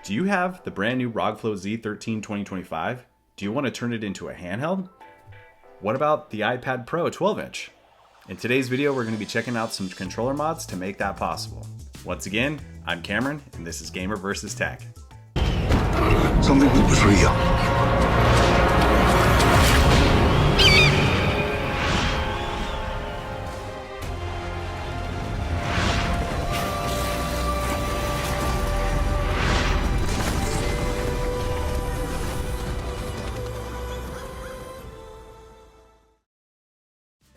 Do you have the brand new ROG Z13 2025? Do you want to turn it into a handheld? What about the iPad Pro 12-inch? In today's video, we're going to be checking out some controller mods to make that possible. Once again, I'm Cameron, and this is Gamer vs. Tech. Something that was real.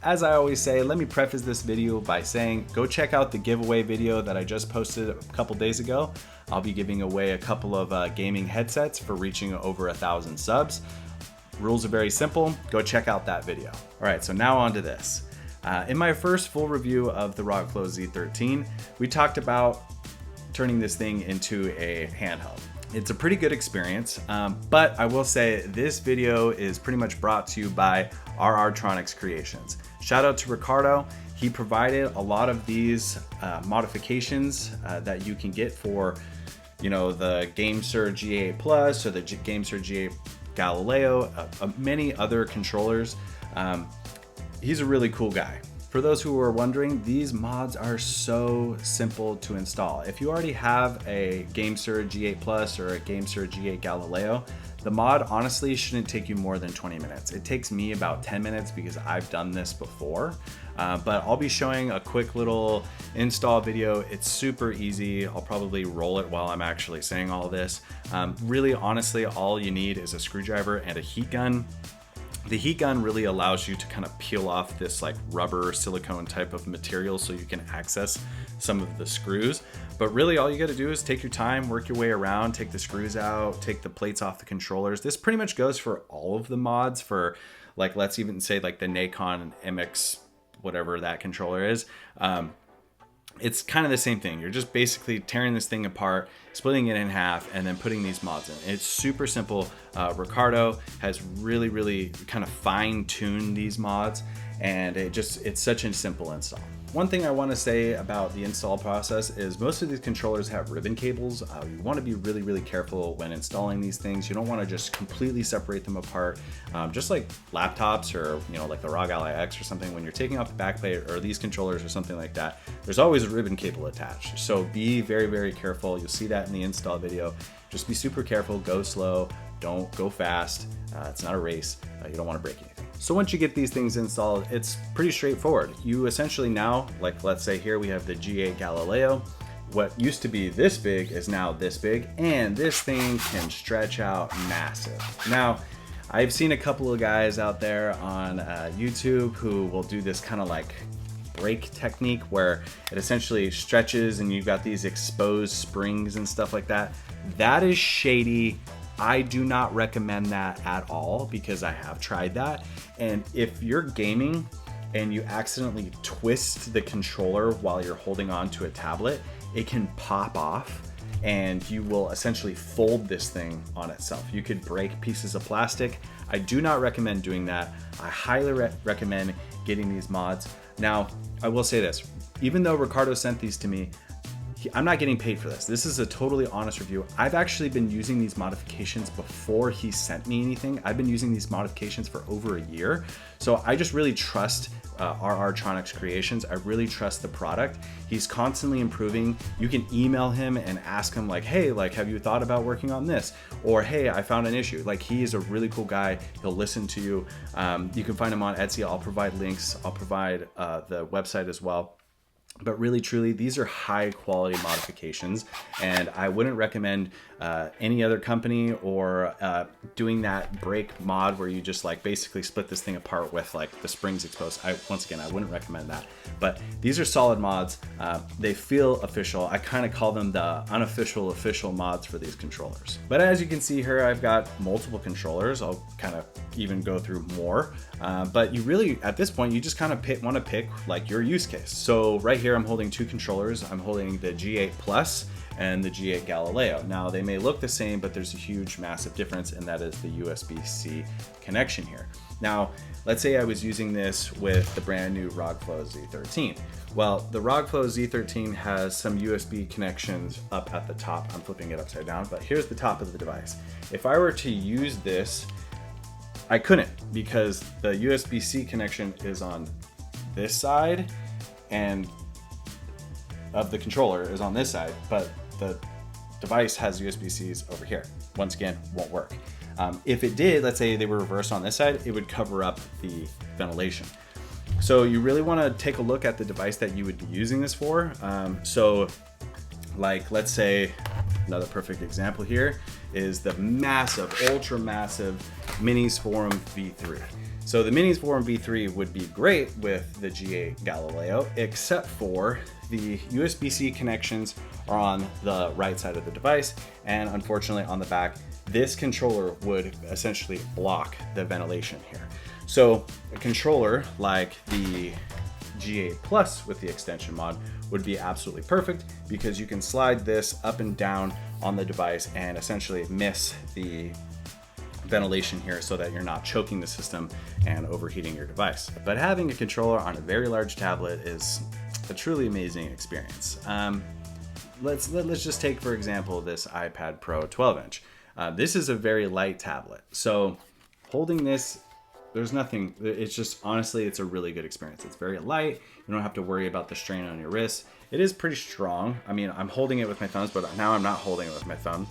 As I always say, let me preface this video by saying, go check out the giveaway video that I just posted a couple days ago. I'll be giving away a couple of gaming headsets for reaching over 1,000 subs. Rules are very simple. Go check out that video. All right, so now on to this. In my first full review of the ROG Z13, we talked about turning this thing into a handheld. It's a pretty good experience, but I will say this video is pretty much brought to you by RRTronics Creations. Shout out to Ricardo. He provided a lot of these modifications that you can get for, you know, the GameSir G8 Plus or the GameSir G8 Galileo, many other controllers. He's a really cool guy. For those who are wondering, these mods are so simple to install. If you already have a GameSir G8 Plus or a GameSir G8 Galileo, the mod honestly shouldn't take you more than 20 minutes. It takes me about 10 minutes because I've done this before, but I'll be showing a quick little install video. It's super easy. I'll probably roll it while I'm actually saying all this. Really, honestly, all you need is a screwdriver and a heat gun. The heat gun really allows you to kind of peel off this like rubber silicone type of material so you can access some of the screws. But really all you got to do is take your time, work your way around, take the screws out, take the plates off the controllers. This pretty much goes for all of the mods for, like, let's even say like the Nacon MX, whatever that controller is. It's kind of the same thing. You're just basically tearing this thing apart, splitting it in half, and then putting these mods in. It's super simple. Ricardo has really kind of fine-tuned these mods, and it's such a simple install. One thing I want to say about the install process is most of these controllers have ribbon cables. You want to be really careful when installing these things. You don't want to just completely separate them apart. Just like laptops or, you know, like the ROG Ally X or something, when you're taking off the backplate or these controllers or something like that, there's always a ribbon cable attached. So be very careful. You'll see that in the install video. Just be super careful, go slow, don't go fast. It's not a race. You don't want to break anything. So once you get these things installed, it's pretty straightforward. You essentially now, like let's say here we have the G8 Galileo. What used to be this big is now this big, and this thing can stretch out massive. Now, I've seen a couple of guys out there on YouTube who will do this kind of like brake technique where it essentially stretches and you've got these exposed springs and stuff like that. That is shady. I do not recommend that at all because I have tried that. And if you're gaming and you accidentally twist the controller while you're holding on to a tablet, it can pop off and you will essentially fold this thing on itself. You could break pieces of plastic. I do not recommend doing that. I highly recommend getting these mods. Now, I will say this, even though Ricardo sent these to me, I'm not getting paid for this. This is a totally honest review. I've actually been using these modifications before he sent me anything. I've been using these modifications for over a year. So I just really trust RRTronics Creations. I really trust the product. He's constantly improving. You can email him and ask him like, hey, like, have you thought about working on this? Or, hey, I found an issue. Like, he is a really cool guy. He'll listen to you. You can find him on Etsy. I'll provide links. I'll provide the website as well. But really, truly, these are high quality modifications, and I wouldn't recommend any other company or doing that brake mod where you just like basically split this thing apart with like the springs exposed. Once again, I wouldn't recommend that. But these are solid mods. They feel official. I kind of call them the unofficial official mods for these controllers. But as you can see here, I've got multiple controllers. I'll kind of even go through more. But you really, at this point, you just kind of want to pick like your use case. So right here, I'm holding two controllers. I'm holding the G8 Plus and the G8 Galileo. Now they may look the same, but there's a huge, massive difference, and that is the USB-C connection here. Now, let's say I was using this with the brand new ROG Flow Z13. Well, the ROG Flow Z13 has some USB connections up at the top. I'm flipping it upside down, but here's the top of the device. If I were to use this, I couldn't, because the USB-C connection is on this side and of the controller is on this side, but the device has USB-Cs over here. Once again, won't work. If it did, let's say they were reversed on this side, it would cover up the ventilation. So you really want to take a look at the device that you would be using this for. So like, let's say another perfect example here is the massive, ultra massive Minis Forum V3. So the Minis Forum V3 would be great with the G8 Galileo, except for the USB-C connections are on the right side of the device, and unfortunately on the back, this controller would essentially block the ventilation here. So a controller like the G8 Plus with the extension mod would be absolutely perfect, because you can slide this up and down on the device and essentially miss the ventilation here so that you're not choking the system and overheating your device. But having a controller on a very large tablet is a truly amazing experience. Let's just take, for example, this iPad Pro 12-inch. This is a very light tablet. So holding this, there's nothing, it's just, honestly, it's a really good experience. It's very light. You don't have to worry about the strain on your wrist. It is pretty strong. I mean, I'm holding it with my thumbs, but now I'm not holding it with my thumb.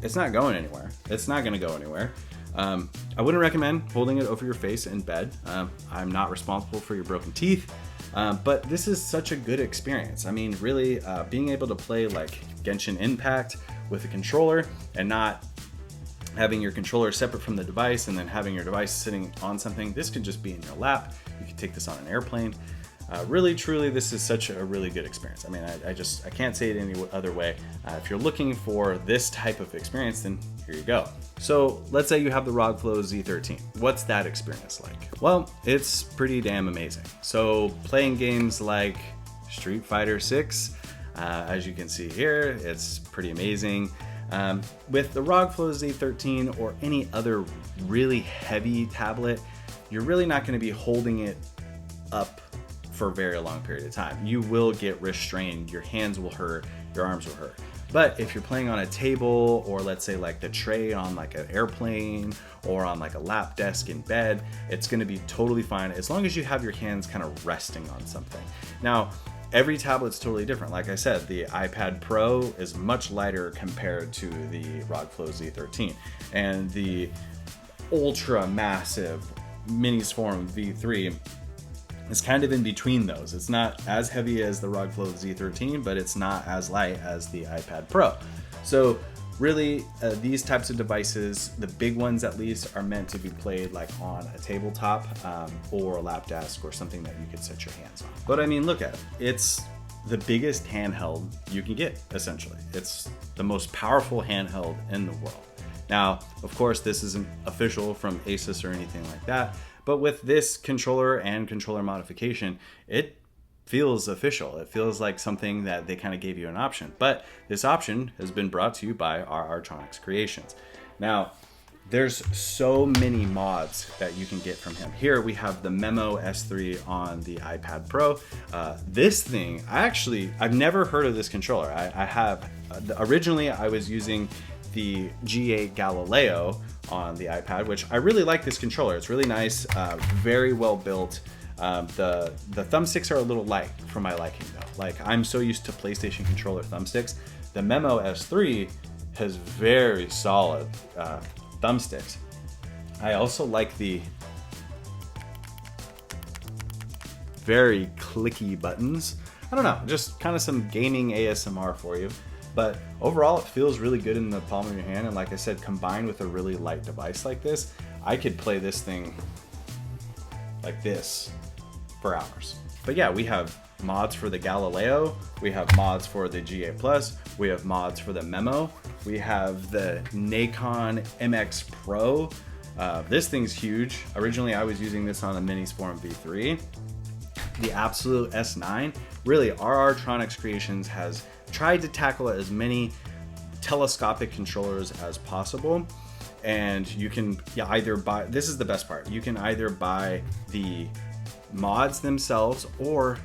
It's not going anywhere. It's not going to go anywhere. I wouldn't recommend holding it over your face in bed. I'm not responsible for your broken teeth, but this is such a good experience. I mean, really, being able to play like Genshin Impact with a controller and not having your controller separate from the device and then having your device sitting on something, this could just be in your lap. You could take this on an airplane. Really, truly, this is such a really good experience. I mean, I can't say it any other way. If you're looking for this type of experience, then here you go. So let's say you have the ROG Flow Z13. What's that experience like? Well, it's pretty damn amazing. So playing games like Street Fighter 6, as you can see here, it's pretty amazing. With the ROG Flow Z13 or any other really heavy tablet, you're really not going to be holding it up for a very long period of time. You will get wrist strain, your hands will hurt, your arms will hurt. But if you're playing on a table, or let's say like the tray on like an airplane or on like a lap desk in bed, it's going to be totally fine as long as you have your hands kind of resting on something. Now, every tablet's totally different. Like I said, the iPad Pro is much lighter compared to the ROG Flow Z13, and the ultra massive Minis Forum V3 is kind of in between those. It's not as heavy as the ROG Flow Z13, but it's not as light as the iPad Pro. So really, these types of devices, the big ones at least, are meant to be played like on a tabletop or a lap desk or something that you could set your hands on. But I mean, look at it. It's the biggest handheld you can get, essentially. It's the most powerful handheld in the world. Now, of course, this isn't official from Asus or anything like that, but with this controller and controller modification, it feels official. It feels like something that they kind of gave you an option. But this option has been brought to you by RRTronics Creations. Now, there's so many mods that you can get from him. Here we have the Memo S3 on the iPad Pro. This thing, I've never heard of this controller. I have, originally I was using the G8 Galileo on the iPad, which I really like this controller. It's really nice, very well built. The thumbsticks are a little light for my liking though. Like, I'm so used to PlayStation controller thumbsticks. The Memo S3 has very solid thumbsticks. I also like the very clicky buttons. I don't know, just kind of some gaming ASMR for you. But overall, it feels really good in the palm of your hand. And like I said, combined with a really light device like this, I could play this thing like this for hours. But yeah, we have mods for the Galileo. We have mods for the G8 Plus. We have mods for the Memo. We have the Nikon MX Pro. This thing's huge. Originally, I was using this on the Minis Forum V3. The Absolute S9. Really, RRTronics Creations has tried to tackle as many telescopic controllers as possible. and you can either buy, this is the best part, you can either buy the mods themselves, or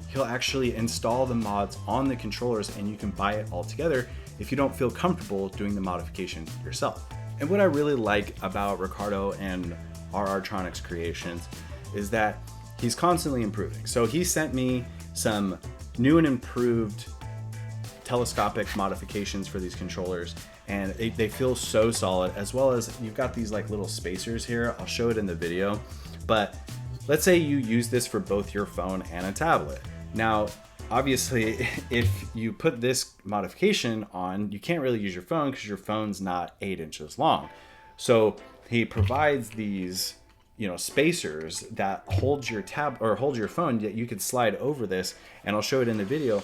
he'll actually install the mods on the controllers and you can buy it all together if you don't feel comfortable doing the modification yourself. And what I really like about Ricardo and RRTronics Creations is that he's constantly improving. So he sent me some new and improved telescopic modifications for these controllers, and they feel so solid, as well as you've got these like little spacers here. I'll show it in the video, but let's say you use this for both your phone and a tablet. Now, obviously, if you put this modification on, you can't really use your phone because your phone's not 8 inches long. So he provides these, you know, spacers that hold your tab or hold your phone that you could slide over this, and I'll show it in the video.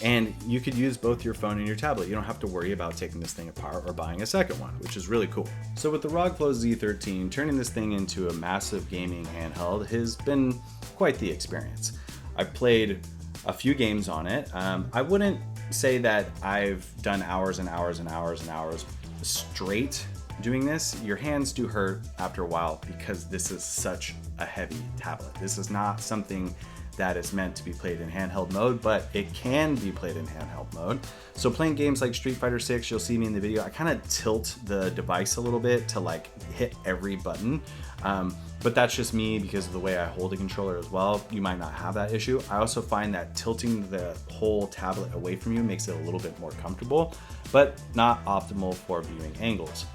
And you could use both your phone and your tablet. You don't have to worry about taking this thing apart or buying a second one, which is really cool. So with the ROG Flow Z13, turning this thing into a massive gaming handheld has been quite the experience. I've played a few games on it. I wouldn't say that I've done hours and hours and hours and hours straight doing this. Your hands do hurt after a while because this is such a heavy tablet. This is not something that is meant to be played in handheld mode, but it can be played in handheld mode. So playing games like Street Fighter 6, you'll see me in the video, I kind of tilt the device a little bit to like hit every button. But that's just me because of the way I hold a controller as well. You might not have that issue. I also find that tilting the whole tablet away from you makes it a little bit more comfortable, but not optimal for viewing angles.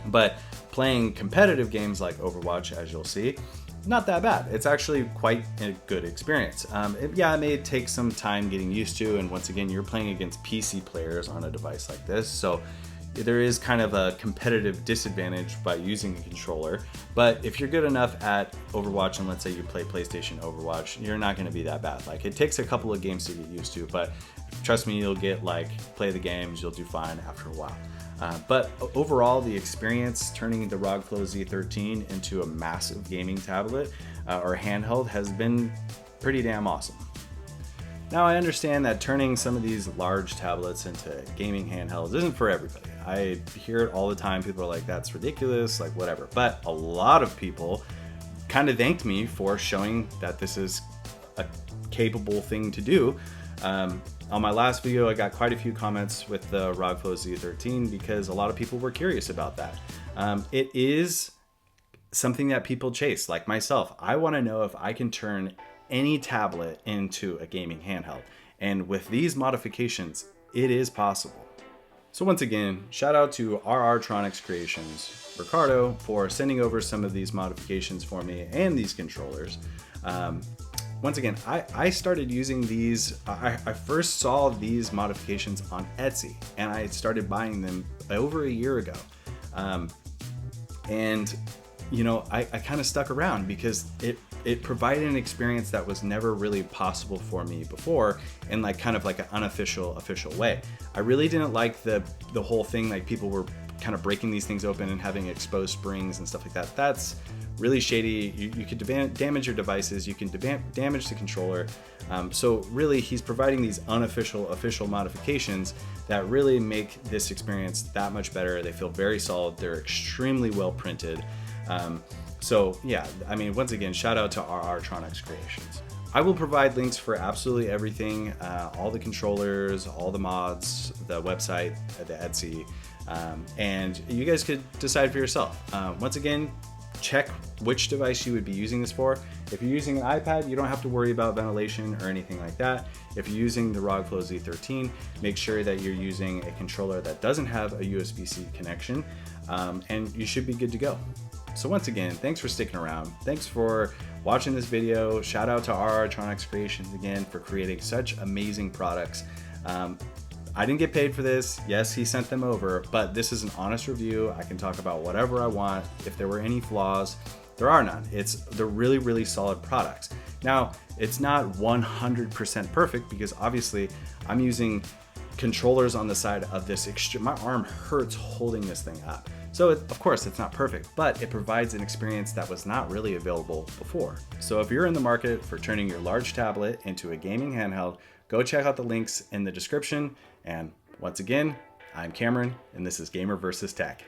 But playing competitive games like Overwatch, as you'll see, not that bad. It's actually quite a good experience. It may take some time getting used to, and once again, you're playing against PC players on a device like this, so there is kind of a competitive disadvantage by using a controller. But if you're good enough at Overwatch, and let's say you play PlayStation Overwatch, you're not going to be that bad. Like, it takes a couple of games to get used to, but trust me, you'll get play the games, you'll do fine after a while. But overall, the experience turning the ROG Flow Z13 into a massive gaming tablet or handheld has been pretty damn awesome. Now, I understand that turning some of these large tablets into gaming handhelds isn't for everybody. I hear it all the time. People are like, that's ridiculous, like whatever. But a lot of people kind of thanked me for showing that this is a capable thing to do. On my last video, I got quite a few comments with the ROG Flow Z13 because a lot of people were curious about that. It is something that people chase, like myself. I want to know if I can turn any tablet into a gaming handheld. And with these modifications, it is possible. So once again, shout out to RRTronics Creations, Ricardo, for sending over some of these modifications for me and these controllers. Once again, I started using these, I first saw these modifications on Etsy, and I started buying them over a year ago. And you know, I kind of stuck around because it provided an experience that was never really possible for me before, in like kind of like an unofficial way. I really didn't like the whole thing, like people were kind of breaking these things open and having exposed springs and stuff like that. That's really shady. You could damage your devices, you can damage the controller. So really, he's providing these official modifications that really make this experience that much better. They feel very solid. They're extremely well printed. So yeah, I mean, once again, shout out to RRTronics Creations. I will provide links for absolutely everything, all the controllers, all the mods, the website, the Etsy, and you guys could decide for yourself. Once again, check which device you would be using this for. If you're using an iPad, you don't have to worry about ventilation or anything like that. If you're using the ROG Flow Z13, make sure that you're using a controller that doesn't have a USB-C connection, and you should be good to go. So once again, thanks for sticking around. Thanks for watching this video. Shout out to RRTronics Creations again for creating such amazing products. I didn't get paid for this. Yes, he sent them over, but this is an honest review. I can talk about whatever I want. If there were any flaws, there are none. They're really, really solid products. Now, it's not 100% perfect because obviously I'm using controllers on the side of this extreme. My arm hurts holding this thing up. So of course it's not perfect, but it provides an experience that was not really available before. So if you're in the market for turning your large tablet into a gaming handheld, go check out the links in the description. And once again, I'm Cameron, and this is Gamer vs. Tech.